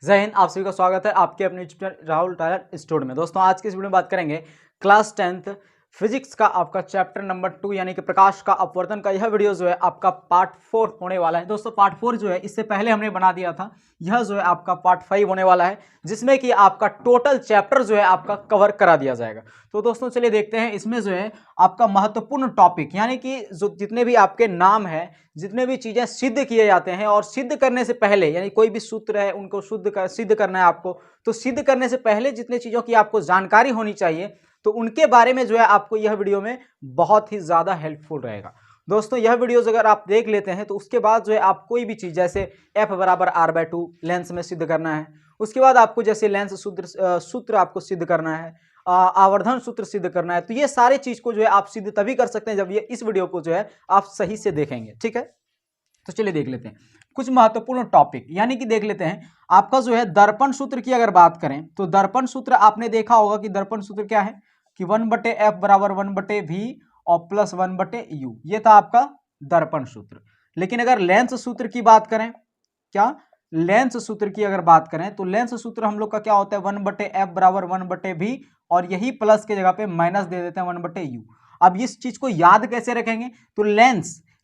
जय हिंद। आप सभी का स्वागत है आपके अपने YouTube channel Rahul talent studio में। दोस्तों आज की इस वीडियो में बात करेंगे क्लास 10th फिजिक्स का आपका चैप्टर नंबर 2 यानी कि प्रकाश का अपवर्तन का। यह वीडियो जो है आपका पार्ट 4 होने वाला है। दोस्तों पार्ट 4 जो है इससे पहले हमने बना दिया था, यह जो है आपका पार्ट 5 होने वाला है, जिसमें कि आपका टोटल चैप्टर जो है आपका कवर करा दिया जाएगा। तो दोस्तों चलिए देखते हैं इसमें जो है आपका महत्वपूर्ण टॉपिक यानी कि जो जितने भी आपके नाम है, जितने भी चीजें सिद्ध किए जाते हैं और सिद्ध करने से पहले यानी कोई भी सूत्र है उनको सिद्ध करना है आपको, तो सिद्ध करने से पहले जितने चीजों की आपको जानकारी होनी चाहिए तो उनके बारे में जो है आपको यह वीडियो में बहुत ही ज्यादा हेल्पफुल रहेगा। दोस्तों यह वीडियोस अगर आप देख लेते हैं तो उसके बाद जो है आप कोई भी चीज जैसे F बराबर r/2 लेंस में सिद्ध करना है, उसके बाद आपको जैसे लेंस सूत्र आपको सिद्ध करना है, आवर्धन सूत्र सिद्ध करना है, तो ये सारे चीज को जो है आप सिद्ध तभी कर सकते हैं जब ये इस वीडियो को जो है आप सही से देखेंगे। ठीक है, तो चलिए देख लेते हैं कुछ महत्वपूर्ण टॉपिक यानी कि देख लेते हैं आपका जो है दर्पण सूत्र की अगर बात करें तो दर्पण सूत्र आपने देखा होगा कि दर्पण सूत्र क्या है कि 1/f बराबर 1/v और प्लस 1/u, ये था आपका दर्पण सूत्र। लेकिन अगर लेंस सूत्र की बात करें, क्या लेंस सूत्र की अगर बात करें तो लेंस सूत्र हम लोग का क्या होता है 1/f बराबर 1/v और यही प्लस के जगह पे माइनस दे देते हैं 1/u। अब इस चीज को याद कैसे रखेंगे, तो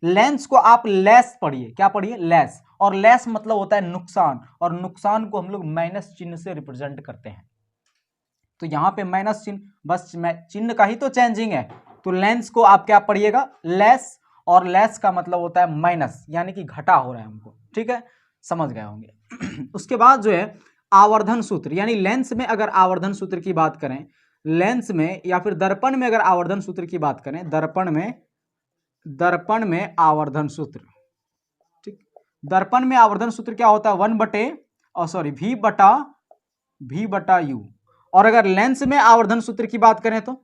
लेंस को आप लेस पढ़िए, क्या पढ़िए लेस, और लेस मतलब होता है नुकसान, और नुकसान को हम लोग माइनस चिन्ह से रिप्रेजेंट करते हैं। तो यहां पे माइनस चिन्ह, बस चिन्ह का ही तो चेंजिंग है। तो लेंस को आप क्या पढ़िएगा लेस, और लेस का मतलब होता है माइनस यानी कि घटा हो रहा है हमको। ठीक है, समझ गए होंगे। उसके बाद जो है आवर्धन सूत्र यानी लेंस में अगर आवर्धन सूत्र की बात करें, लेंस में या फिर दर्पण में अगर आवर्धन सूत्र की बात करें, दर्पण में आवर्धन सूत्र, ठीक, दर्पण में आवर्धन सूत्र क्या होता है v बटा u। और अगर लेंस में आवर्धन सूत्र की बात करें तो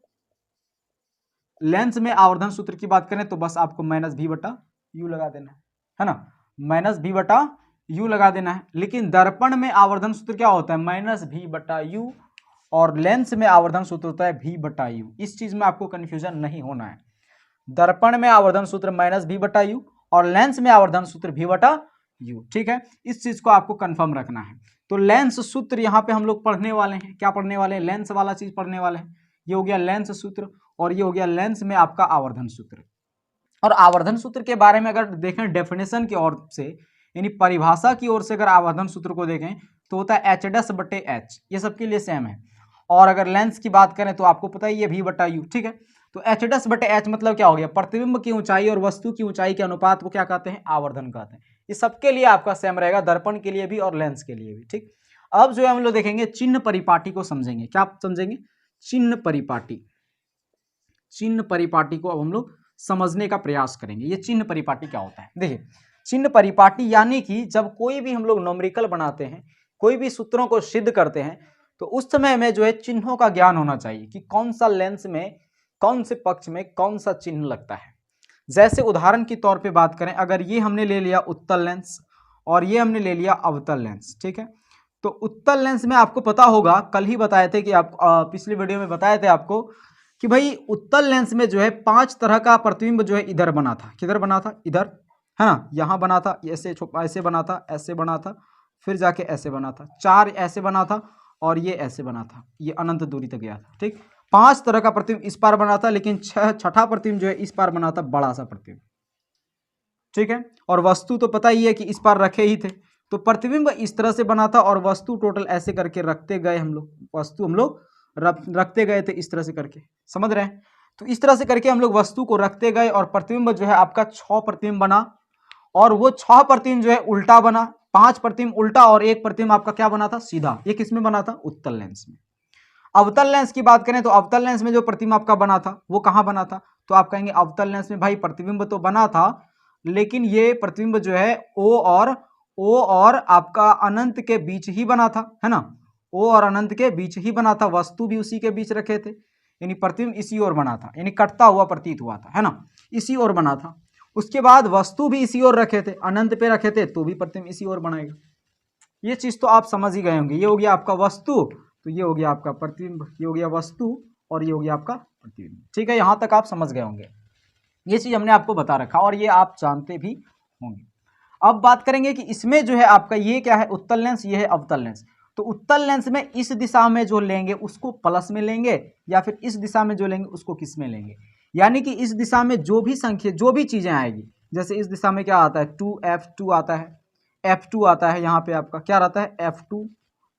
लेंस में आवर्धन सूत्र की बात करें तो बस आपको माइनस v बटा u लगा देना है ना, माइनस v बटा u लगा देना है। लेकिन दर्पण में आवर्धन सूत्र क्या होता है माइनस v बटा u और लेंस में आवर्धन सूत्र होता है v बटा u। इस चीज में आपको कंफ्यूजन नहीं होना है। दर्पण में आवर्धन सूत्र माइनस v बटा यू और लेंस में आवर्धन सूत्र v बटा यू। ठीक है, इस चीज को आपको कंफर्म रखना है। तो लेंस सूत्र यहाँ पे हम लोग पढ़ने वाले हैं, क्या पढ़ने वाले हैं, लेंस वाला चीज पढ़ने वाले हैं। ये हो गया लेंस सूत्र और ये हो गया लेंस में आपका आवर्धन सूत्र। और आवर्धन सूत्र के बारे में अगर देखें डेफिनेशन की ओर से यानी परिभाषा की ओर से अगर आवर्धन सूत्र को देखें तो होता है h'/h, ये सबके लिए सेम है। और अगर लेंस की बात करें तो आपको पता ही है v बटा यू। ठीक है, तो h'/h मतलब क्या हो गया, प्रतिबिंब की ऊंचाई और वस्तु की ऊंचाई के अनुपात को क्या कहते हैं, आवर्धन कहते हैं। ये सबके लिए आपका सेम रहेगा, दर्पण के लिए भी और लेंस के लिए भी। ठीक, अब जो है हम लोग देखेंगे चिन्ह परिपाटी को समझेंगे। क्या समझेंगे, चिन्ह परिपाटी। चिन्ह परिपाटी को अब हम लोग समझने का प्रयास करेंगे। ये चिन्ह परिपाटी क्या होता है, देखिए चिन्ह परिपाटी यानी कि जब कोई भी हम लोग न्यूमेरिकल बनाते हैं, कोई भी सूत्रों को सिद्ध करते हैं, तो उस समय में जो है चिन्हों का ज्ञान होना चाहिए कि कौन सा लेंस में कौन से पक्ष में कौन सा चिन्ह लगता है। जैसे उदाहरण के तौर पे बात करें, अगर ये हमने ले लिया उत्तल लेंस और ये हमने ले लिया अवतल लेंस, ठीक है, तो उत्तल लेंस में आपको पता होगा, कल ही बताए थे कि आप पिछली वीडियो में बताए थे आपको कि भाई उत्तल लेंस में जो है 5 तरह का प्रतिबिंब जो है इधर बना था, किधर बना था, इधर है ना, यहाँ बना था, ऐसे ऐसे बना था, ऐसे बना था, फिर जाके ऐसे बना था, 4 ऐसे बना था और ये ऐसे बना था, ये अनंत दूरी तक गया था। ठीक, 5 तरह का प्रतिबिंब इस पार बना था, लेकिन छठा प्रतिबिंब जो है इस पार बना था, बड़ा सा प्रतिबिंब। ठीक है, और वस्तु तो पता ही है कि इस पार रखे ही थे, तो प्रतिबिंब इस तरह से बना था और वस्तु टोटल ऐसे करके रखते गए हम लोग, वस्तु हम लोग रखते गए थे इस तरह से करके, समझ रहे हैं। तो इस तरह से करके हम लोग वस्तु को रखते गए और प्रतिबिंब जो है आपका 6 प्रतिबिंब बना, और वो 6 प्रतिबिंब जो है उल्टा बना, 5 प्रतिबिंब उल्टा और 1 प्रतिबिंब आपका क्या बना था, सीधा। ये किसमें बना था, उत्तल लेंस में। अवतल लेंस की बात करें तो अवतल लेंस में जो प्रतिबिंब आपका बना था वो कहां बना था, तो आप कहेंगे अवतल लेंस में भाई प्रतिबिंब तो बना था, लेकिन ये प्रतिबिंब जो है ओ और आपका अनंत के बीच ही बना था, है ना, ओ और अनंत के बीच ही बना था, वस्तु भी उसी के बीच रखे थे, यानी प्रतिबिंब इसी ओर बना था, यानी कटता हुआ प्रतीत हुआ था, है ना, इसी ओर बना था। उसके बाद वस्तु भी इसी ओर रखे थे, अनंत पे रखे थे तो भी प्रतिबिंब इसी ओर बनाएगा। ये चीज तो आप समझ ही गए होंगे। ये हो गया आपका वस्तु, तो ये हो गया आपका प्रतिबिंब, ये हो गया वस्तु और ये हो गया आपका प्रतिबिंब। ठीक है, यहां तक आप समझ गए होंगे। ये चीज हमने आपको बता रखा और ये आप जानते भी होंगे। अब बात करेंगे कि इसमें जो है आपका ये क्या है, उत्तल लेंस, ये है अवतल लेंस। तो उत्तल लेंस में इस दिशा में जो लेंगे उसको प्लस में लेंगे, या फिर इस दिशा में जो लेंगे उसको किस में लेंगे। यानी कि इस दिशा में जो भी संख्या, जो भी चीजें आएगी, जैसे इस दिशा में क्या आता है, 2f2 आता है, f2 आता है, यहाँ पे आपका क्या रहता है, f2,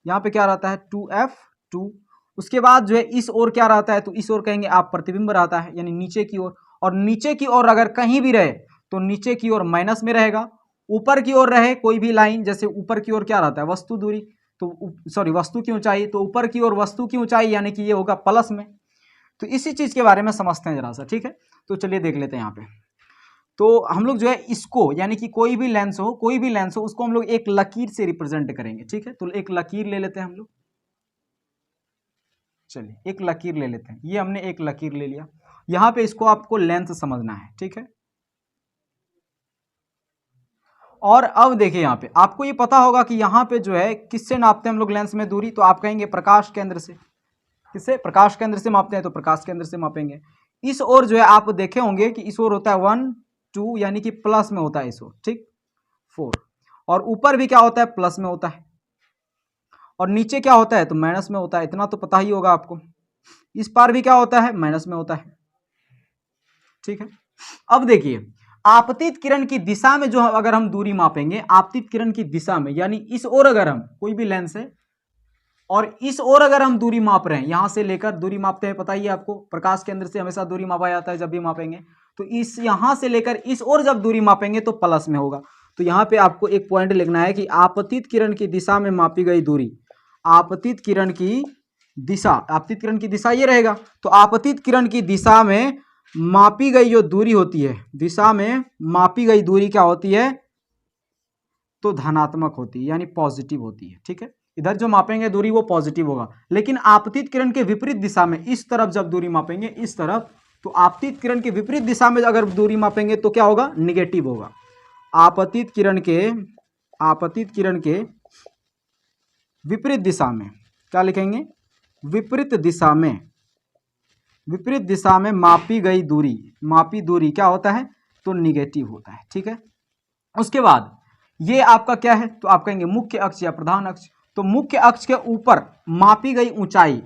यहाँ पे क्या रहता है, 2f2। उसके बाद जो है इस ओर क्या रहता है, तो इस ओर कहेंगे आप प्रतिबिंब रहता है, यानी नीचे की ओर। और नीचे की ओर अगर कहीं भी रहे तो नीचे की ओर माइनस में रहेगा, ऊपर की ओर रहे कोई भी लाइन, जैसे ऊपर की ओर क्या रहता है, वस्तु दूरी, तो सॉरी वस्तु की ऊंचाई, तो ऊपर की ओर वस्तु की ऊंचाई यानी कि ये होगा प्लस में। तो इसी चीज के बारे में समझते हैं जरा सा, ठीक है। तो चलिए देख लेते हैं यहाँ पे। तो हम लोग जो है इसको, यानी कि कोई भी लेंस हो, कोई भी लेंस हो, उसको हम लोग एक लकीर से रिप्रेजेंट करेंगे, ठीक है। तो एक लकीर ले लेते हैं हम लोग, चलिए एक लकीर ले लेते हैं। ये हमने एक लकीर ले लिया, यहाँ पे इसको आपको लेंस समझना है, ठीक है। और अब देखिए यहाँ पे आपको ये पता होगा कि यहाँ पे जो है किससे नापते हैं हम लोग लेंस में दूरी, तो आप कहेंगे प्रकाश केंद्र से। किससे, प्रकाश केंद्र से मापते हैं, तो प्रकाश केंद्र से मापेंगे। इस ओर जो है आप देखे होंगे कि इस ओर होता है 1 2, यानी कि प्लस में होता है इस ओर, ठीक, 4। और ऊपर भी क्या होता है, प्लस में होता है। और नीचे क्या होता है, तो माइनस में होता है, इतना तो पता ही होगा आपको। इस पार भी क्या होता है, माइनस में होता है, ठीक है। अब देखिए आपतित किरण की दिशा में जो अगर हम दूरी मापेंगे, आपतित किरण की दिशा में, यानी इस ओर अगर हम कोई भी लेंस है और इस ओर अगर हम दूरी माप रहे हैं, यहां से लेकर दूरी मापते हैं, पता ही है आपको, प्रकाश केंद्र से हमेशा दूरी मापा जाता है जब भी मापेंगे। तो इस यहां से लेकर इस ओर जब दूरी मापेंगे तो प्लस में होगा। तो यहां पे आपको एक पॉइंट लिखना है कि आपतित किरण की दिशा में मापी गई दूरी, आपतित किरण की दिशा, आपतित किरण की दिशा ये रहेगा। तो आपतित किरण की दिशा में मापी गई जो दूरी होती है, दिशा में मापी गई दूरी क्या होती है, तो धनात्मक होती है, यानी पॉजिटिव होती है, ठीक है। इधर जो मापेंगे दूरी वो पॉजिटिव होगा, लेकिन आपतित किरण के विपरीत दिशा में, इस तरफ जब दूरी मापेंगे, इस तरफ, तो आपतित किरण के विपरीत दिशा में अगर दूरी मापेंगे तो क्या होगा, निगेटिव होगा। आपतित किरण के विपरीत दिशा में क्या लिखेंगे, विपरीत दिशा में मापी गई दूरी, मापी दूरी क्या होता है, तो निगेटिव होता है, ठीक है। उसके बाद ये आपका क्या है, तो आप कहेंगे मुख्य अक्ष या प्रधान अक्ष। तो मुख्य अक्ष के ऊपर मापी गई ऊंचाई,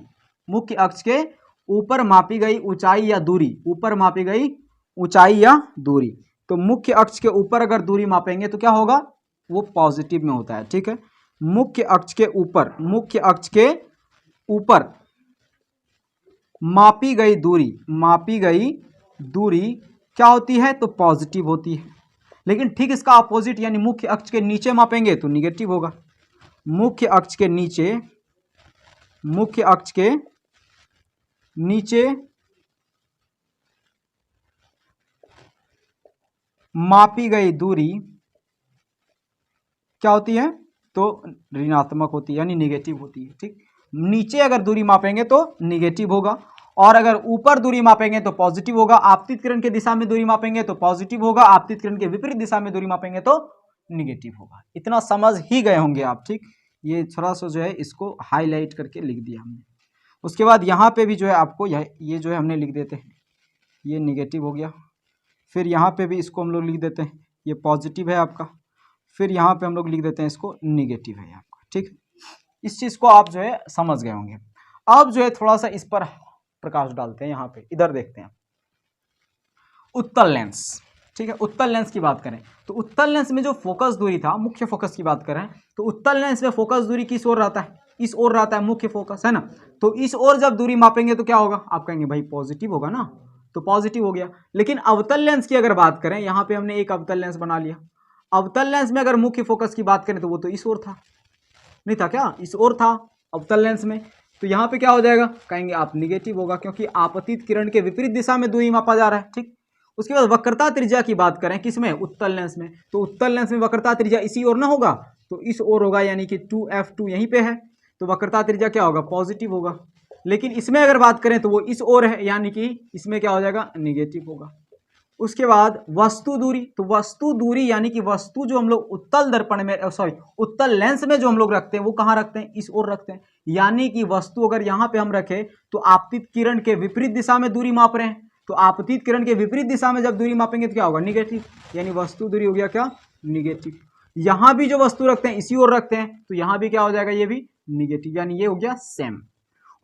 मुख्य अक्ष के ऊपर मापी गई ऊंचाई या दूरी, ऊपर मापी गई ऊंचाई या दूरी। तो मुख्य अक्ष के ऊपर अगर दूरी मापेंगे तो क्या होगा, वो पॉजिटिव में होता है, ठीक है। मुख्य अक्ष के ऊपर मापी गई दूरी क्या होती है, तो पॉजिटिव होती है। लेकिन ठीक इसका अपोजिट, यानी मुख्य अक्ष के नीचे मापेंगे तो निगेटिव होगा। मुख्य अक्ष के नीचे मापी गई दूरी क्या होती है, तो ऋणात्मक होती है, यानी निगेटिव होती है, ठीक। नीचे अगर दूरी मापेंगे तो निगेटिव होगा, और अगर ऊपर दूरी मापेंगे तो पॉजिटिव होगा। आपतित किरण की दिशा में दूरी मापेंगे तो पॉजिटिव होगा, आपतित किरण के विपरीत दिशा में दूरी मापेंगे तो निगेटिव होगा। इतना समझ ही गए होंगे आप, ठीक। ये थोड़ा सा जो है इसको हाईलाइट करके लिख दिया हमने। उसके बाद यहाँ पे भी जो है आपको ये जो है हमने लिख देते हैं, ये निगेटिव हो गया। फिर यहाँ पे भी इसको हम लोग लिख देते हैं, ये पॉजिटिव है आपका। फिर यहाँ पे हम लोग लिख देते हैं इसको निगेटिव है आपका, ठीक। इस चीज़ को आप जो है समझ गए होंगे। अब जो है थोड़ा सा इस पर प्रकाश डालते हैं, यहाँ पे इधर देखते हैं उत्तल लेंस, ठीक है। उत्तल लेंस की बात करें तो उत्तल लेंस में जो फोकस दूरी था, मुख्य फोकस की बात करें तो उत्तल लेंस में फोकस दूरी किस ओर रहता है, इस ओर रहता है मुख्य फोकस, है ना। तो इस ओर जब दूरी मापेंगे तो क्या होगा, आप कहेंगे भाई पॉजिटिव होगा ना, तो पॉजिटिव हो गया। लेकिन अवतल लेंस की अगर बात करें, यहाँ पे हमने एक अवतल लेंस बना लिया। अवतल लेंस में अगर मुख्य फोकस की बात करें तो वो तो इस ओर था, नहीं था क्या, इस ओर था अवतल लेंस में। तो यहाँ पे क्या हो जाएगा, कहेंगे आप निगेटिव होगा, क्योंकि आपतित किरण के विपरीत दिशा में दूरी मापा जा रहा है, ठीक। उसके बाद वक्रता त्रिज्या की बात करें किसमें, उत्तल लेंस में, तो उत्तल लेंस में वक्रता त्रिज्या इसी ओर ना होगा, तो इस ओर होगा, यानी कि 2f2 यहीं पे है, तो वक्रता त्रिज्या क्या होगा, पॉजिटिव होगा। लेकिन इसमें अगर बात करें तो वो इस ओर है, यानी कि इसमें क्या हो जाएगा, निगेटिव होगा। उसके बाद वस्तु दूरी, तो वस्तु दूरी यानी कि वस्तु जो हम लोग उत्तल दर्पण में, सॉरी उत्तल लेंस में जो हम लोग रखते हैं वो कहाँ रखते हैं, इस ओर रखते हैं। यानी कि वस्तु अगर यहाँ पे हम रखें तो आपतित किरण के विपरीत दिशा में दूरी माप रहे हैं, तो आपतित किरण के विपरीत दिशा में जब दूरी मापेंगे तो क्या होगा, निगेटिव, यानी वस्तु दूरी हो गया क्या, निगेटिव। यहां भी जो वस्तु रखते हैं इसी ओर रखते हैं, तो यहां भी क्या हो जाएगा, ये भी निगेटिव, यानी ये हो गया सेम।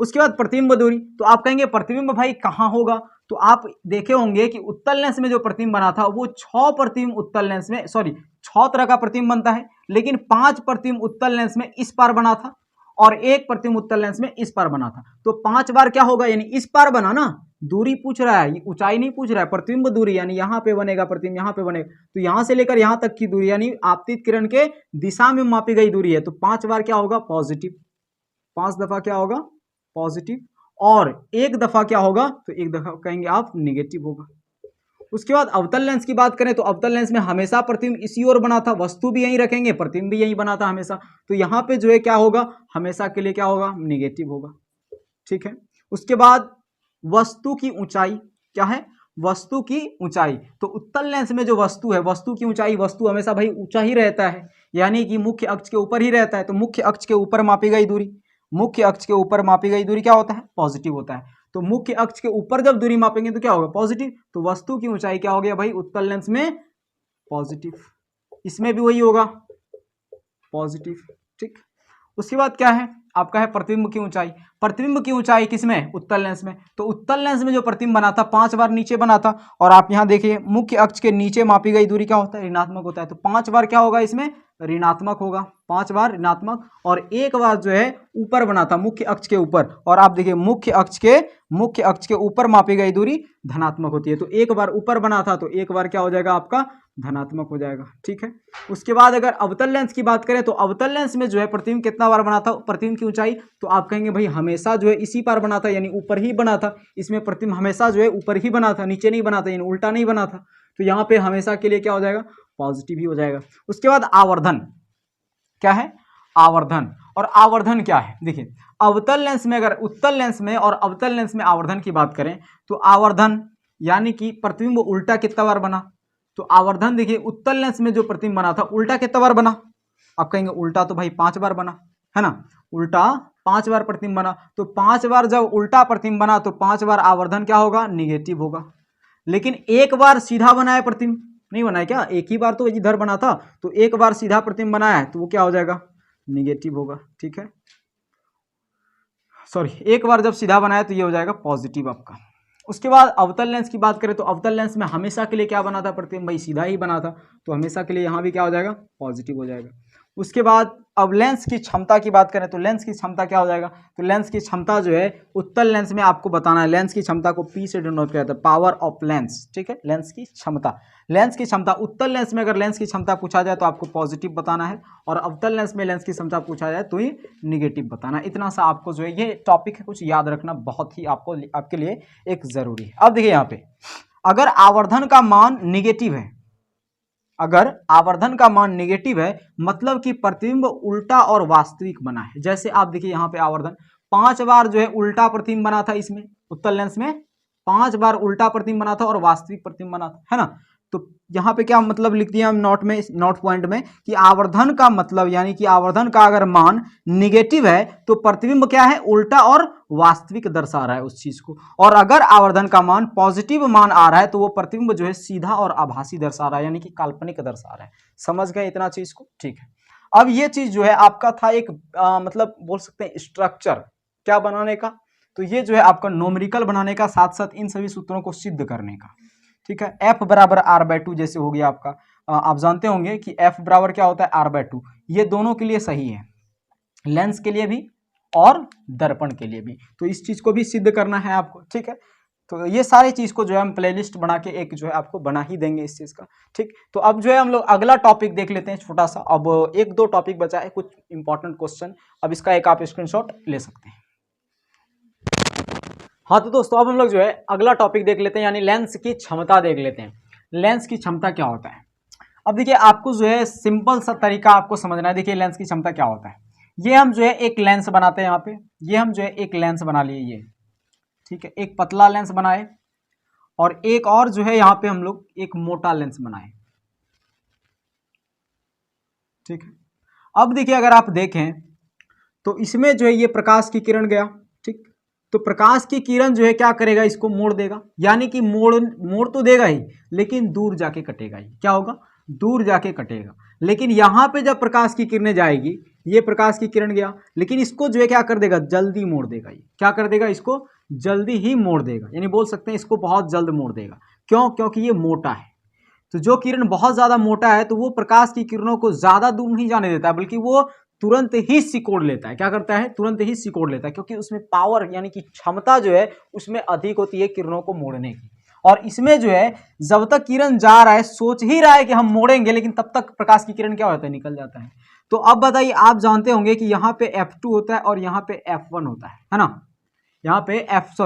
उसके बाद प्रतिबिंब दूरी, तो आप कहेंगे प्रतिबिंब भाई कहां होगा, तो आप देखे होंगे कि उत्तल लेंस में जो प्रतिबिंब बना था वो 6 प्रतिबिंब उत्तल लेंस में, सॉरी 6 तरह का प्रतिबिंब बनता है, लेकिन 5 प्रतिबिंब उत्तल लेंस में इस पार बना था और 1 प्रतिबिंब उत्तल लेंस में इस पार बना था। तो 5 बार क्या होगा, यानी इस पार बना ना, दूरी पूछ रहा है, ऊंचाई नहीं पूछ रहा है, प्रतिबिंब दूरी, यानी यहां पे बनेगा प्रतिबिंब, यहां पे बनेगा, तो यहां से लेकर यहां तक की दूरी यानी आपतित किरण के दिशा में मापी गई दूरी है, तो 5 बार क्या होगा, पॉजिटिव, 5 दफा क्या होगा, पॉजिटिव, और 1 दफा क्या होगा, तो 1 दफा कहेंगे आप निगेटिव होगा। उसके बाद अवतल लेंस की बात करें तो अवतल लेंस में हमेशा प्रतिबिंब इसी ओर बना था, वस्तु भी यहीं रखेंगे, प्रतिबिंब भी यहीं बना था हमेशा, तो यहां पे जो है क्या होगा, हमेशा के लिए क्या होगा, निगेटिव होगा। ठीक है। उसके बाद वस्तु की ऊंचाई क्या है, वस्तु की ऊंचाई, तो उत्तल लेंस में जो वस्तु है, वस्तु की ऊंचाई, वस्तु हमेशा भाई ऊंचा ही रहता है, यानी कि मुख्य अक्ष के ऊपर ही रहता है, तो मुख्य अक्ष के ऊपर मापी गई दूरी, मुख्य अक्ष के ऊपर मापी गई दूरी क्या होता है, पॉजिटिव होता है। तो मुख्य अक्ष के ऊपर जब दूरी मापेंगे तो क्या होगा, पॉजिटिव, तो वस्तु की ऊंचाई क्या हो गया भाई, उत्तल लेंस में पॉजिटिव, इसमें भी वही होगा, पॉजिटिव। ठीक। उसके बाद क्या है आपका, है प्रतिबिंब की ऊंचाई, प्रतिबिंब की ऊंचाई किसमें, उत्तल लेंस में, तो उत्तल लेंस में जो प्रतिबिंब बना था 5 बार नीचे बना था, और आप यहां देखिए मुख्य अक्ष के नीचे मापी गई दूरी क्या होता है, ऋणात्मक होता है, तो 5 बार क्या होगा इसमें, ऋणात्मक होगा, 5 बार ऋणात्मक, और 1 बार जो है ऊपर बना था मुख्य अक्ष के ऊपर, और आप देखिए मुख्य अक्ष के ऊपर मापी गई दूरी धनात्मक होती है, तो 1 बार ऊपर बना था तो 1 बार क्या हो जाएगा आपका, धनात्मक हो जाएगा। ठीक है। उसके बाद अगर अवतल लेंस की बात करें तो अवतल लेंस में जो है प्रतिबिंब कितना बार बना था, प्रतिबिंब की ऊंचाई, तो आप कहेंगे भाई हमेशा जो है इसी पार बना था, यानी ऊपर ही बना था, इसमें प्रतिबिंब हमेशा जो है ऊपर ही बना था, नीचे नहीं बना था, यानी उल्टा नहीं बना था, तो यहाँ पे हमेशा के लिए क्या हो जाएगा, पॉजिटिव ही हो जाएगा। उसके बाद आवर्धन क्या है, आवर्धन, और आवर्धन क्या है, देखिए अवतल लेंस में, अगर उत्तल लेंस में और अवतल लेंस में आवर्धन की बात करें तो आवर्धन यानी कि प्रतिबिंब उल्टा कितना बार बना, तो आवर्धन देखिए उत्तल लेंस में जो प्रतिबिंब बना था उल्टा कितना बार बना, आप कहेंगे उल्टा तो भाई 5 बार बना है ना, उल्टा 5 बार प्रतिबिंब बना, तो 5 बार जब उल्टा प्रतिबिंब बना तो 5 बार आवर्धन क्या होगा, निगेटिव होगा। लेकिन 1 बार सीधा बनाया प्रतिबिंब, नहीं बनाया क्या, एक ही बार तो इधर बना था, तो 1 बार सीधा प्रतिबिंब बनाया है तो वो क्या हो जाएगा, निगेटिव होगा। ठीक है, सॉरी 1 बार जब सीधा बनाया तो ये हो जाएगा पॉजिटिव आपका। उसके बाद अवतल लेंस की बात करें तो अवतल लेंस में हमेशा के लिए क्या बना था, प्रतिबिंब भाई सीधा ही बना था, तो हमेशा के लिए यहाँ भी क्या हो जाएगा, पॉजिटिव हो जाएगा। उसके बाद अब लेंस की क्षमता की बात करें तो लेंस की क्षमता क्या हो जाएगा, तो लेंस की क्षमता जो है उत्तल लेंस में आपको बताना है, लेंस की क्षमता को P से डिनोट किया जाता है, पावर ऑफ लेंस। ठीक है, लेंस की क्षमता, लेंस की क्षमता उत्तल लेंस में अगर लेंस की क्षमता पूछा जाए तो आपको पॉजिटिव बताना है, और अवतल लेंस में लेंस की क्षमता पूछा जाए तो ही निगेटिव बताना है। इतना सा आपको जो है ये टॉपिक है कुछ याद रखना बहुत ही आपको आपके लिए एक जरूरी है। अब देखिए यहाँ पे अगर आवर्धन का मान निगेटिव है, अगर आवर्धन का मान निगेटिव है मतलब कि प्रतिबिंब उल्टा और वास्तविक बना है। जैसे आप देखिए यहाँ पे आवर्धन 5 बार जो है उल्टा प्रतिबिंब बना था, इसमें उत्तल लेंस में 5 बार उल्टा प्रतिबिंब बना था और वास्तविक प्रतिबिंब बना था, है ना। तो यहाँ पे क्या मतलब लिख दिया हम नोट में, नोट पॉइंट में, कि आवर्धन का मतलब यानी कि आवर्धन का अगर मान निगेटिव है तो प्रतिबिंब क्या है, उल्टा और वास्तविक दर्शा रहा है उस चीज को, और अगर आवर्धन का मान पॉजिटिव मान आ रहा है तो वो प्रतिबिंब जो है सीधा और आभासी दर्शा रहा है, यानी कि काल्पनिक दर्शा रहा है। समझ गए इतना चीज को, ठीक है। अब ये चीज जो है आपका था एक मतलब बोल सकते हैं स्ट्रक्चर क्या बनाने का, तो ये जो है आपका न्यूमेरिकल बनाने का, साथ साथ इन सभी सूत्रों को सिद्ध करने का। ठीक है, F बराबर R/2 जैसे हो गया आपका, आप जानते होंगे कि F बराबर क्या होता है, R/2, ये दोनों के लिए सही है, लेंस के लिए भी और दर्पण के लिए भी, तो इस चीज को भी सिद्ध करना है आपको। ठीक है, तो ये सारी चीज को जो है हम प्लेलिस्ट बना के एक जो है आपको बना ही देंगे इस चीज का। ठीक, तो अब जो है हम लोग अगला टॉपिक देख लेते हैं छोटा सा, अब 1-2 टॉपिक बचा है, कुछ इंपॉर्टेंट क्वेश्चन, अब इसका एक आप स्क्रीनशॉट ले सकते हैं। हाँ तो दोस्तों अब हम लोग जो है अगला टॉपिक देख लेते हैं, यानी लेंस की क्षमता देख लेते हैं। लेंस की क्षमता क्या होता है, अब देखिए आपको जो है सिंपल सा तरीका आपको समझना है। देखिए लेंस की क्षमता क्या होता है, ये हम जो है एक लेंस बनाते हैं, यहाँ पे ये हम जो है एक लेंस बना लिए ये, ठीक है, एक पतला लेंस बनाए और एक और जो है यहाँ पे हम लोग एक मोटा लेंस बनाए। ठीक है, अब देखिए अगर आप देखें तो इसमें जो है ये प्रकाश की किरण गया, ठीक, तो प्रकाश की किरण जो है क्या करेगा, इसको मोड़ देगा, यानी कि मोड़ तो देगा ही लेकिन दूर जाके कटेगा ही, क्या होगा, दूर जाके कटेगा। लेकिन यहाँ पे जब प्रकाश की किरणें जाएगी, ये प्रकाश की किरण गया, लेकिन इसको जो है क्या कर देगा, जल्दी मोड़ देगा। ये क्या कर देगा, इसको जल्दी ही मोड़ देगा, यानी बोल सकते हैं इसको बहुत जल्द मोड़ देगा। क्यों? क्योंकि ये मोटा है। तो जो किरण बहुत ज्यादा मोटा है तो वो प्रकाश की किरणों को ज्यादा दूर नहीं जाने देता है, बल्कि वो तुरंत ही सिकोड़ लेता है। क्या करता है? तुरंत ही सिकोड़ लेता है, क्योंकि उसमें पावर यानी कि क्षमता जो है उसमें अधिक होती है किरणों को मोड़ने की। और इसमें जो है जब तक किरण जा रहा है, सोच ही रहा है कि हम मोड़ेंगे, लेकिन तब तक प्रकाश की किरण क्या होता है, निकल जाता है। तो अब बताइए, आप जानते होंगे कि यहाँ पे F2 होता है और यहाँ पे F1 होता है ना। यहाँ पे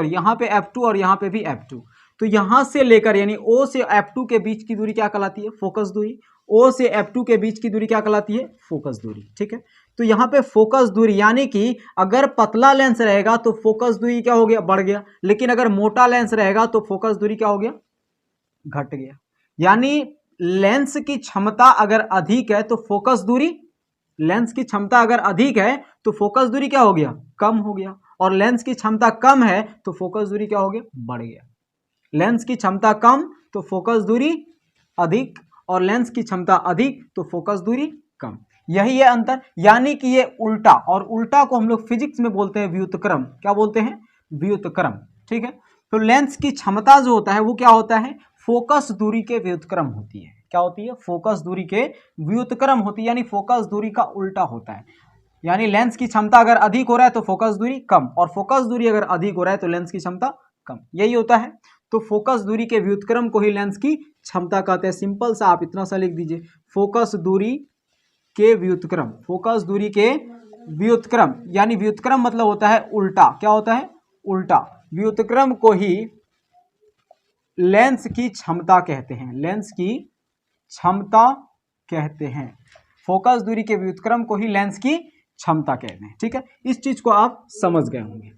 यहाँ पे F2 और यहाँ पे भी F2। तो यहाँ से लेकर यानी O से F2 के बीच की दूरी क्या कहलाती है, फोकस दूरी। O से F2 के बीच की दूरी क्या कहलाती है, फोकस दूरी। ठीक है, तो यहाँ पे फोकस दूरी यानी कि अगर पतला लेंस रहेगा तो फोकस दूरी क्या हो गया, बढ़ गया। लेकिन अगर मोटा लेंस रहेगा तो फोकस दूरी क्या हो गया, घट गया। यानी लेंस की क्षमता अगर अधिक है तो फोकस दूरी, लेंस की क्षमता अगर अधिक है तो फोकस दूरी क्या हो गया, कम हो गया। और लेंस की क्षमता कम है तो फोकस दूरी क्या हो गया, बढ़ गया। लेंस की क्षमता कम तो फोकस दूरी अधिक, और लेंस की क्षमता अधिक तो फोकस दूरी कम। यही है अंतर। यानी कि ये उल्टा, और उल्टा को हम लोग फिजिक्स में बोलते हैं व्युत्क्रम। क्या बोलते हैं, व्युत्क्रम। ठीक है, तो लेंस की क्षमता जो होता है वो क्या होता है, फोकस दूरी के व्युत्क्रम होती है। क्या होती है, फोकस दूरी के व्युत्क्रम होती है, यानी फोकस दूरी का उल्टा होता है। यानी लेंस की क्षमता अगर अधिक हो रहा है तो फोकस दूरी कम, और फोकस दूरी अगर अधिक हो रहा है तो लेंस की क्षमता कम, यही होता है। तो फोकस दूरी के व्युत्क्रम को ही लेंस की क्षमता कहते हैं। सिंपल सा आप इतना सा लिख दीजिए, फोकस दूरी के व्युत्क्रम। फोकस दूरी के व्युत्क्रम, यानी व्युत्क्रम मतलब होता है उल्टा। क्या होता है, उल्टा। व्युत्क्रम को ही लेंस की क्षमता कहते हैं, लेंस की क्षमता कहते हैं। फोकस दूरी के व्युत्क्रम को ही लेंस की क्षमता कहते हैं। ठीक है, इस चीज को आप समझ गए होंगे।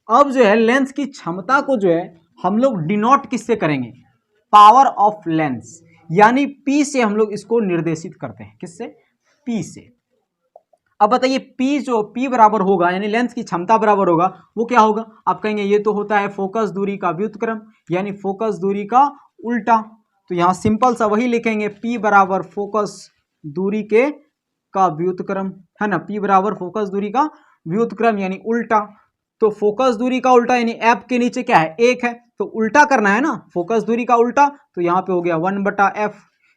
अब जो है लेंस की क्षमता को जो है हम लोग डिनोट किससे करेंगे, पावर ऑफ लेंस, यानी P से हम लोग इसको निर्देशित करते हैं। किससे, P से। अब बताइए P जो P बराबर होगा, यानी लेंस की क्षमता बराबर होगा, वो क्या होगा, आप कहेंगे ये तो होता है फोकस दूरी का व्युत्क्रम, यानी फोकस दूरी का उल्टा। तो यहां सिंपल सा वही लिखेंगे, P बराबर फोकस दूरी के का व्युत्क्रम, है ना। P बराबर फोकस दूरी का व्युत्क्रम यानी उल्टा। तो फोकस दूरी का उल्टा यानी F के नीचे क्या है, 1 है, तो उल्टा करना है ना, फोकस दूरी का उल्टा। तो यहाँ पे हो गया 1/f,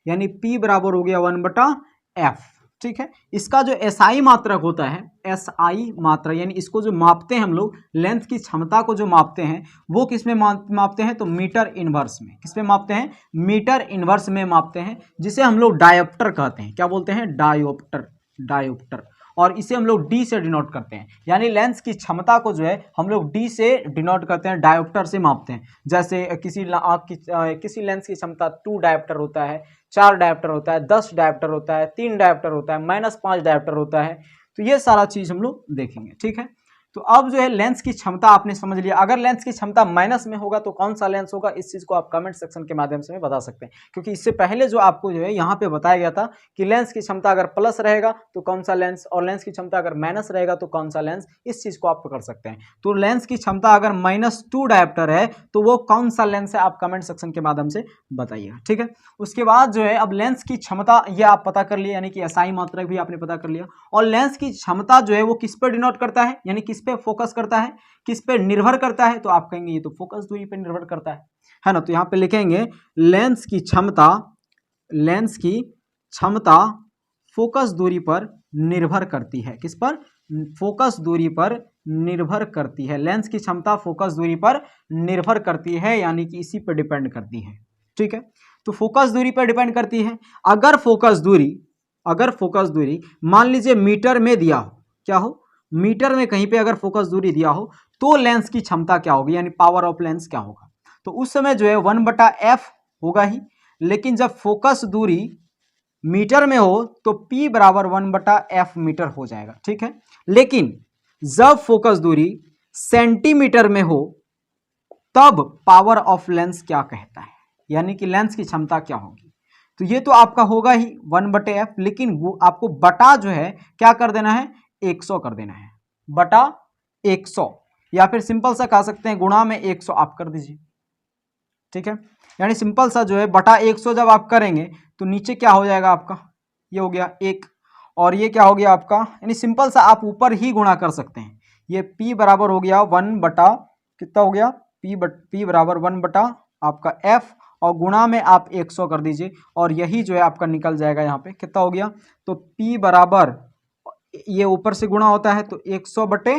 यानी P बराबर हो गया 1/f। ठीक है, इसका जो SI मात्रक होता है, SI मात्रक यानी इसको जो मापते हैं हम लोग, लेंस की क्षमता को जो मापते हैं वो किस में मापते हैं, तो मीटर इनवर्स में। किस में मापते हैं, मीटर इनवर्स में मापते हैं, जिसे हम लोग डायोप्टर कहते हैं। क्या बोलते हैं, डायोप्टर, डायोप्टर। और इसे हम लोग D से डिनोट करते हैं, यानी लेंस की क्षमता को जो है हम लोग D से डिनोट करते हैं, डायोप्टर से मापते हैं। जैसे किसी लेंस की क्षमता 2 डायोप्टर होता है, 4 डायोप्टर होता है, 10 डायोप्टर होता है, 3 डायोप्टर होता है, -5 डायोप्टर होता है। तो ये सारा चीज हम लोग देखेंगे। ठीक है, तो अब जो है लेंस की क्षमता आपने समझ लिया। अगर लेंस की क्षमता माइनस में होगा तो कौन सा लेंस होगा, इस चीज को आप कमेंट सेक्शन के माध्यम से बता सकते हैं, क्योंकि इससे पहले जो आपको जो है यहाँ पे बताया गया था कि लेंस की क्षमता अगर प्लस रहेगा तो कौन सा लेंस, और लेंस की क्षमता अगर माइनस रहेगा तो कौन सा लेंस, इस चीज को आप पकड़ सकते हैं। तो लेंस की क्षमता अगर -2 डायोप्टर है तो वो कौन सा लेंस है, आप कमेंट सेक्शन के माध्यम से बताइएगा। ठीक है, उसके बाद जो है अब लेंस की क्षमता ये आप पता कर लिए, यानी कि SI मात्रक भी आपने पता कर लिया। और लेंस की क्षमता जो है वो किस पर डिनोट करता है, यानी किस पे फोकस करता है, किस पे निर्भर करता है, तो आप कहेंगे ये तो फोकस दूरी पे निर्भर करता है ना। तो यहाँ पे लिखेंगे लेंस की क्षमता, लेंस की क्षमता फोकस दूरी पर निर्भर करती है। किस पर, फोकस दूरी पर निर्भर करती है। लेंस की क्षमता फोकस दूरी पर निर्भर करती है, यानी कि इसी पर डिपेंड करती है। ठीक है, तो फोकस दूरी पर डिपेंड करती है। अगर फोकस दूरी मान लीजिए मीटर में दिया हो, क्या हो, मीटर में कहीं पे अगर फोकस दूरी दिया हो तो लेंस की क्षमता क्या होगी, यानी पावर ऑफ लेंस क्या होगा, तो उस समय जो है 1/f होगा ही। लेकिन जब फोकस दूरी मीटर में हो तो P बराबर 1/f मीटर हो जाएगा। ठीक है, लेकिन जब फोकस दूरी सेंटीमीटर में हो तब पावर ऑफ लेंस क्या कहता है, यानी कि लेंस की क्षमता क्या होगी। तो ये तो आपका होगा ही 1/f, लेकिन वो आपको बटा जो है क्या कर देना है, 100 कर देना है, बटा 100, या फिर सिंपल सा कह सकते हैं गुणा में 100 आप कर दीजिए। ठीक है। यानी सिंपल सा जो है बटा 100 जब आप करेंगे तो नीचे क्या हो जाएगा आपका, ये हो गया 1 और ये क्या हो गया आपका, यानी सिंपल सा आप ऊपर ही गुणा कर सकते हैं। ये P बराबर हो गया 1 बटा कितना हो गया, P बराबर 1 बटा आपका F और गुणा में आप 100 कर दीजिए और यही जो है आपका निकल जाएगा यहाँ पे कितना हो गया। तो P बराबर ये ऊपर से गुणा होता है तो 100 बटे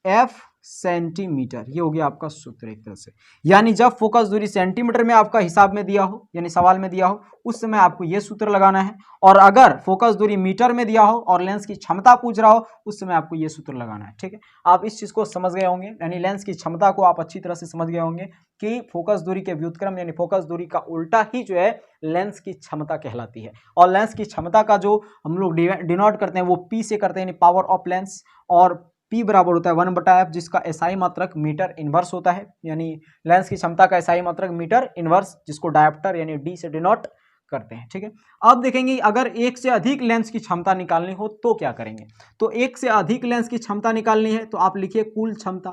F सेंटीमीटर, ये हो गया आपका सूत्र एक तरह से। यानी जब फोकस दूरी सेंटीमीटर में आपका हिसाब में दिया हो यानी सवाल में दिया हो उस समय आपको ये सूत्र लगाना है, और अगर फोकस दूरी मीटर में दिया हो और लेंस की क्षमता पूछ रहा हो उस समय आपको ये सूत्र लगाना है। ठीक है, आप इस चीज को समझ गए होंगे, यानी लेंस की क्षमता को आप अच्छी तरह से समझ गए होंगे कि फोकस दूरी के व्युत्क्रम यानी फोकस दूरी का उल्टा ही जो है लेंस की क्षमता कहलाती है। और लेंस की क्षमता का जो हम लोग डिनोट करते हैं वो P से करते हैं, यानी पावर ऑफ लेंस, और P बराबर होता है 1 बटा F जिसका एसआई मात्रक मीटर इनवर्स होता है, यानी लेंस की क्षमता का एसआई मात्रक मीटर इनवर्स जिसको डायोप्टर यानी D से डिनोट करते हैं। ठीक है, अब देखेंगे अगर एक से अधिक लेंस की क्षमता निकालनी हो तो क्या करेंगे। तो एक से अधिक लेंस की क्षमता निकालनी है तो आप लिखिए कुल क्षमता,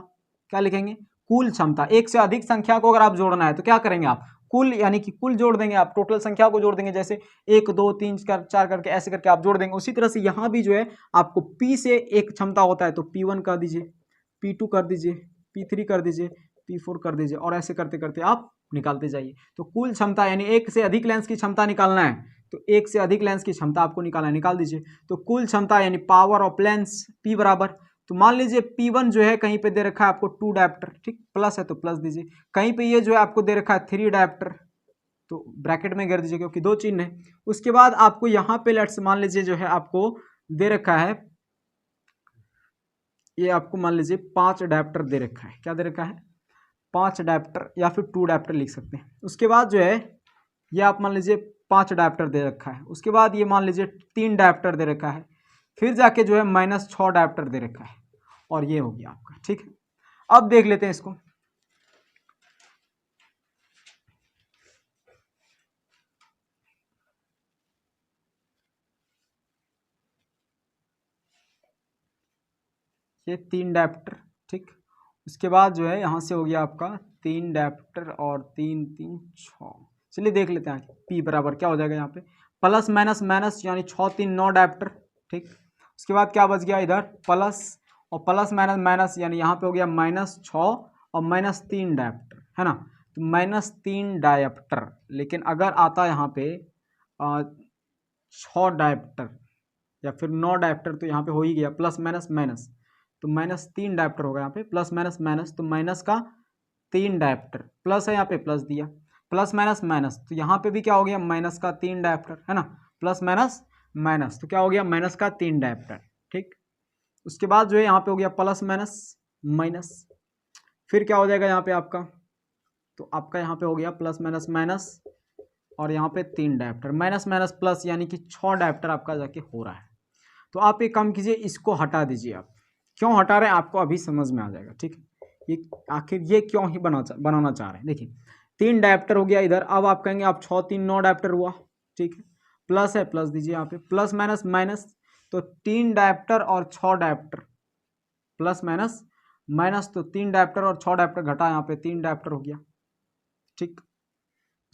क्या लिखेंगे, कुल क्षमता। एक से अधिक संख्या को अगर आप जोड़ना है तो क्या करेंगे आप, कुल यानी कि कुल जोड़ देंगे, आप टोटल संख्या को जोड़ देंगे, जैसे 1 2 3 4 करके ऐसे करके आप जोड़ देंगे। उसी तरह से यहाँ भी जो है आपको P से एक क्षमता होता है तो P1 कर दीजिए, P2 कर दीजिए, P3 कर दीजिए, P4 कर दीजिए और ऐसे करते करते आप निकालते जाइए। तो कुल क्षमता यानी एक से अधिक लेंस की क्षमता निकालना है तो एक से अधिक लेंस की क्षमता आपको निकालना है, निकाल दीजिए। तो कुल क्षमता यानी पावर ऑफ लेंस P बराबर, तो मान लीजिए P1 जो है कहीं पे दे रखा है आपको 2 डायोप्टर, ठीक, प्लस है तो प्लस दीजिए, कहीं पे ये जो है आपको दे रखा है 3 डायोप्टर तो ब्रैकेट में कर दीजिए क्योंकि 2 चिन्ह है। उसके बाद आपको यहाँ पे लेट्स मान लीजिए जो है आपको दे रखा है, ये आपको मान लीजिए 5 डायोप्टर दे रखा है, क्या दे रखा है, 5 डायोप्टर या फिर 2 डायोप्टर लिख सकते हैं। उसके बाद जो है ये आप मान लीजिए 5 डायोप्टर दे रखा है, उसके बाद ये मान लीजिए 3 डायोप्टर दे रखा है, फिर जाके जो है -6 डायोप्टर दे रखा है और ये हो गया आपका। ठीक है, अब देख लेते हैं इसको, ये 3 डायोप्टर, ठीक, उसके बाद जो है यहाँ से हो गया आपका 3 डायोप्टर और 3 3 6। चलिए देख लेते हैं P बराबर क्या हो जाएगा यहाँ पे, प्लस माइनस माइनस यानी 6 3 9 डायोप्टर, ठीक। उसके बाद क्या बच गया इधर प्लस, और प्लस माइनस माइनस यानी यहाँ पे हो गया -6 और -3 डायोप्टर, है ना, तो -3 डायोप्टर। लेकिन अगर आता यहाँ पे 6 डायोप्टर या फिर 9 डायोप्टर तो यहाँ पे हो ही गया प्लस माइनस माइनस, तो -3 डायोप्टर होगा यहाँ पे, प्लस माइनस माइनस तो माइनस का 3 डायोप्टर, प्लस है यहाँ पे प्लस दिया, प्लस माइनस माइनस तो यहाँ पे भी क्या हो गया माइनस का 3 डायोप्टर, है ना, प्लस माइनस माइनस तो क्या हो गया माइनस का 3 डायोप्टर, ठीक। उसके बाद जो है यहाँ पे हो गया प्लस माइनस माइनस, फिर क्या हो जाएगा यहाँ पे आपका, तो आपका यहाँ पे हो गया प्लस माइनस माइनस और यहाँ पे 3 डायोप्टर, माइनस माइनस प्लस यानी कि 6 डायोप्टर आपका जाके हो रहा है। तो आप एक काम कीजिए, इसको हटा दीजिए। आप क्यों हटा रहे हैं आपको अभी समझ में आ जाएगा, ठीक। ये आखिर ये क्यों ही बनाना चाह रहे हैं, देखिए 3 डायोप्टर हो गया इधर, अब आप कहेंगे आप 6 3 9 डायोप्टर हुआ, ठीक है, प्लस है प्लस दीजिए यहाँ पे, प्लस माइनस माइनस तो 3 डायोप्टर और 6 डायोप्टर, प्लस माइनस माइनस तो 3 डायोप्टर और 6 डायोप्टर घटा, यहाँ पे 3 डायोप्टर हो गया, ठीक।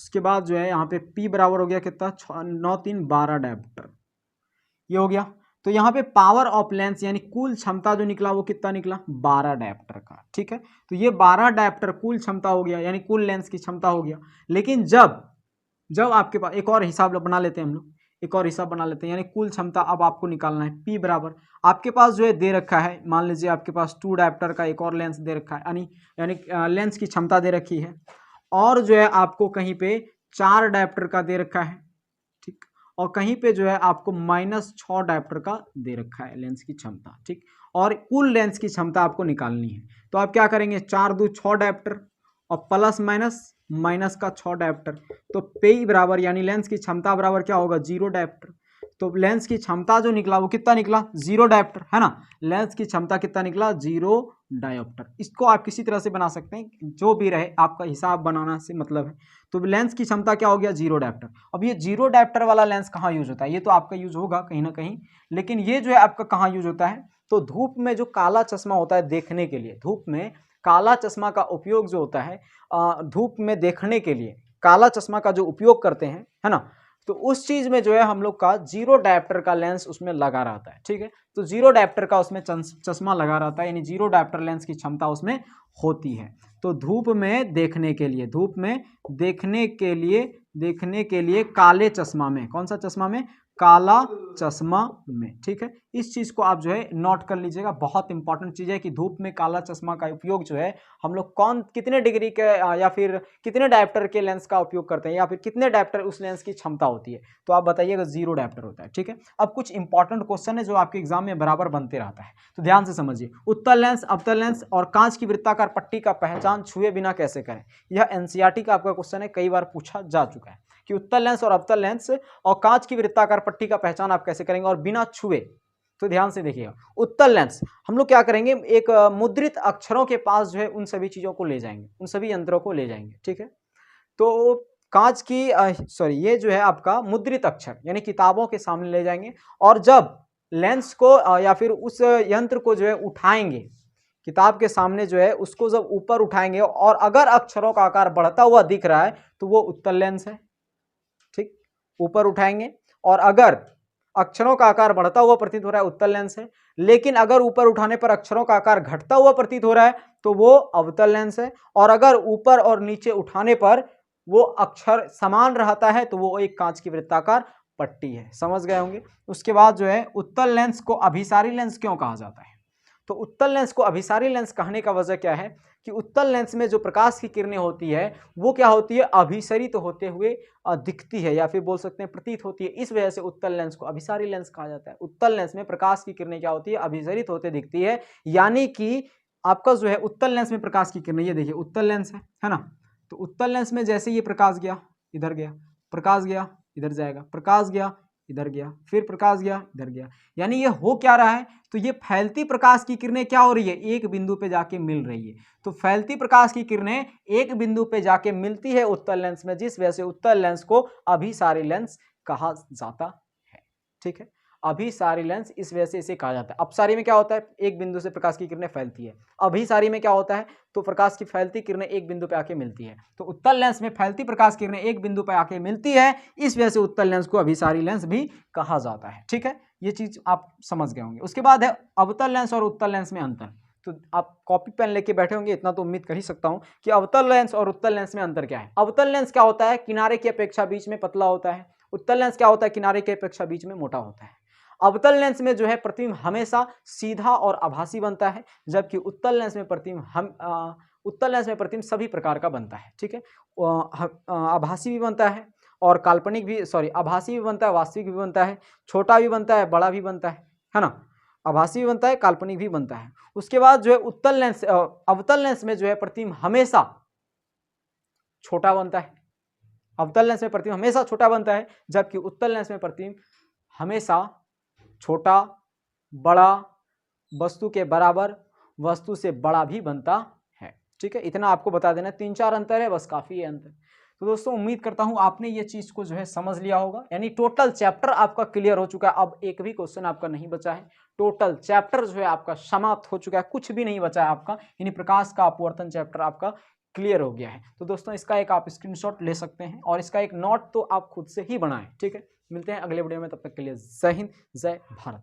उसके बाद जो है यहाँ पे P बराबर हो गया कितना 9 3 12 डायोप्टर, ये हो गया। तो यहाँ पे पावर ऑफ लेंस यानी कुल क्षमता जो निकला वो कितना निकला 12 डायोप्टर का, ठीक है। तो ये 12 डायोप्टर कुल क्षमता हो गया यानी कुल लेंस की क्षमता हो गया। लेकिन जब आपके पास एक और हिसाब बना लेते हैं हम लोग, एक और हिसाब बना लेते हैं, यानी कुल क्षमता अब आपको निकालना है P बराबर आपके पास जो है दे रखा है, मान लीजिए आपके पास 2 डायोप्टर का एक और लेंस दे रखा है, यानी लेंस की क्षमता दे रखी है, और जो है आपको कहीं पे 4 डायोप्टर का दे रखा है, ठीक, और कहीं पे जो है आपको -6 डायोप्टर का दे रखा है लेंस की क्षमता, ठीक, और कुल लेंस की क्षमता आपको निकालनी है। तो आप क्या करेंगे 4 2 6 डायोप्टर और प्लस माइनस माइनस का 6 डायोप्टर, तो P बराबर यानी लेंस की क्षमता बराबर क्या होगा 0 डायोप्टर। तो लेंस की क्षमता जो निकला वो कितना निकला 0 डायोप्टर, है ना, लेंस की क्षमता कितना निकला 0 डायोप्टर। इसको आप किसी तरह से बना सकते हैं, जो भी रहे आपका हिसाब बनाना से मतलब है। तो लेंस की क्षमता क्या हो गया 0 डायोप्टर। अब ये 0 डायोप्टर वाला लेंस कहाँ यूज होता है, ये तो आपका यूज होगा कहीं ना कहीं, लेकिन ये जो है आपका कहाँ यूज होता है, तो धूप में जो काला चश्मा होता है देखने के लिए, धूप में काला चश्मा का उपयोग जो होता है धूप में देखने के लिए, काला चश्मा का जो उपयोग करते हैं, है ना, तो उस चीज में जो है हम लोग का जीरो डायप्टर का लेंस उसमें लगा रहता है, ठीक है। तो जीरो डायप्टर का उसमें चश्मा लगा रहता है, यानी जीरो डायप्टर लेंस की क्षमता उसमें होती है। तो धूप में देखने के लिए, धूप में देखने के लिए काले चश्मा में, कौन सा चश्मा में, काला चश्मा में, ठीक है। इस चीज को आप जो है नोट कर लीजिएगा, बहुत इंपॉर्टेंट चीज है कि धूप में काला चश्मा का उपयोग जो है हम लोग कितने डिग्री के या फिर कितने डायप्टर के लेंस का उपयोग करते हैं, या फिर कितने डायप्टर उस लेंस की क्षमता होती है, तो आप बताइएगा जीरो डायप्टर होता है, ठीक है। अब कुछ इंपॉर्टेंट क्वेश्चन है जो आपके एग्जाम में बराबर बनते रहता है, तो ध्यान से समझिए। उत्तल लेंस, अवतल लेंस और कांच की वृत्ताकार पट्टी का पहचान छुए बिना कैसे करें, यह एनसीईआरटी का आपका क्वेश्चन है, कई बार पूछा जा चुका है कि उत्तल लेंस और अवतल लेंस और कांच की वृत्ताकार पट्टी का पहचान आप कैसे करेंगे और बिना छुए। तो ध्यान से देखिएगा, उत्तल लेंस हम लोग क्या करेंगे, एक मुद्रित अक्षरों के पास जो है उन सभी चीजों को ले जाएंगे, उन सभी यंत्रों को ले जाएंगे, ठीक है। तो कांच की ये जो है आपका मुद्रित अक्षर यानी किताबों के सामने ले जाएंगे, और जब लेंस को या फिर उस यंत्र को जो है उठाएंगे, किताब के सामने जो है उसको जब ऊपर उठाएंगे और अगर अक्षरों का आकार बढ़ता हुआ दिख रहा है तो वो उत्तल लेंस है, ठीक। ऊपर उठाएंगे और अगर अक्षरों का आकार बढ़ता हुआ प्रतीत हो रहा है, उत्तल लेंस है। लेकिन अगर ऊपर उठाने पर अक्षरों का आकार घटता हुआ प्रतीत हो रहा है तो वो अवतल लेंस है, और अगर ऊपर और नीचे उठाने पर वो अक्षर समान रहता है तो वो एक कांच की वृत्ताकार पट्टी है। समझ गए होंगे। उसके बाद जो है उत्तल लेंस को अभिसारी लेंस क्यों कहा जाता है, तो उत्तल लेंस को अभिसारी लेंस कहने का वजह क्या है कि उत्तल लेंस में जो प्रकाश की किरणें होती है वो क्या होती है, अभिसरित होते हुए दिखती है, या फिर बोल सकते हैं प्रतीत होती है। इस वजह से उत्तल लेंस को अभिसारी लेंस कहा जाता है। उत्तल लेंस में प्रकाश की किरणें क्या होती है, अभिसरित होते दिखती है, यानी कि आपका जो है उत्तल लेंस में प्रकाश की किरणें, ये देखिए उत्तल लेंस है ना, तो उत्तल लेंस में जैसे ये प्रकाश गया इधर गया, प्रकाश गया इधर जाएगा, प्रकाश गया इधर गया, फिर प्रकाश गया इधर गया, यानी ये हो क्या रहा है, तो ये फैलती प्रकाश की किरणें क्या हो रही है, एक बिंदु पे जाके मिल रही है। तो फैलती प्रकाश की किरणें एक बिंदु पे जाके मिलती है उत्तल लेंस में, जिस वजह से उत्तल लेंस को अभिसारी लेंस कहा जाता है, ठीक है। अभिसारी लेंस इस वजह से इसे कहा जाता है। अपसारी में क्या होता है, एक बिंदु से प्रकाश की किरणें फैलती है। अभिसारी में क्या होता है, तो प्रकाश की फैलती किरणें एक बिंदु पे आके मिलती है। तो उत्तल लेंस में फैलती प्रकाश किरणें एक बिंदु पे आके मिलती है, इस वजह से उत्तल लेंस को अभिसारी लेंस भी कहा जाता है, ठीक है। ये चीज आप समझ गए होंगे। उसके बाद है अवतल लेंस और उत्तल लेंस में अंतर। तो आप कॉपी पेन लेके बैठे होंगे, इतना तो उम्मीद कर ही सकता हूं कि अवतल लेंस और उत्तल लेंस में अंतर क्या है। अवतल लेंस क्या होता है, किनारे की अपेक्षा बीच में पतला होता है। उत्तल लेंस क्या होता है, किनारे की अपेक्षा बीच में मोटा होता है। अवतल लेंस में जो है प्रतिबिंब हमेशा सीधा और आभासी बनता है, जबकि उत्तल लेंस में प्रतिबिंब सभी प्रकार का बनता है, ठीक है। आभासी भी बनता है और काल्पनिक भी, आभासी भी बनता है, वास्तविक भी बनता है, छोटा भी बनता है, बड़ा भी बनता है ना। आभासी भी बनता है, काल्पनिक भी बनता है। उसके बाद जो है अवतल लेंस में जो है प्रतिबिंब हमेशा छोटा बनता है। अवतल लेंस में प्रतिबिंब हमेशा छोटा बनता है, जबकि उत्तल लेंस में प्रतिबिंब हमेशा छोटा, बड़ा, वस्तु के बराबर, वस्तु से बड़ा भी बनता है, ठीक है। इतना आपको बता देना, 3-4 अंतर है, बस काफी है अंतर। तो दोस्तों उम्मीद करता हूं आपने ये चीज को जो है समझ लिया होगा, यानी टोटल चैप्टर आपका क्लियर हो चुका है। अब एक भी क्वेश्चन आपका नहीं बचा है, टोटल चैप्टर जो है आपका समाप्त हो चुका है, कुछ भी नहीं बचा है आपका, यानी प्रकाश का अपवर्तन चैप्टर आपका क्लियर हो गया है। तो दोस्तों इसका एक आप स्क्रीनशॉट ले सकते हैं और इसका एक नोट तो आप खुद से ही बनाएं, ठीक है। मिलते हैं अगले वीडियो में, तब तक के लिए जय हिंद, जय भारत।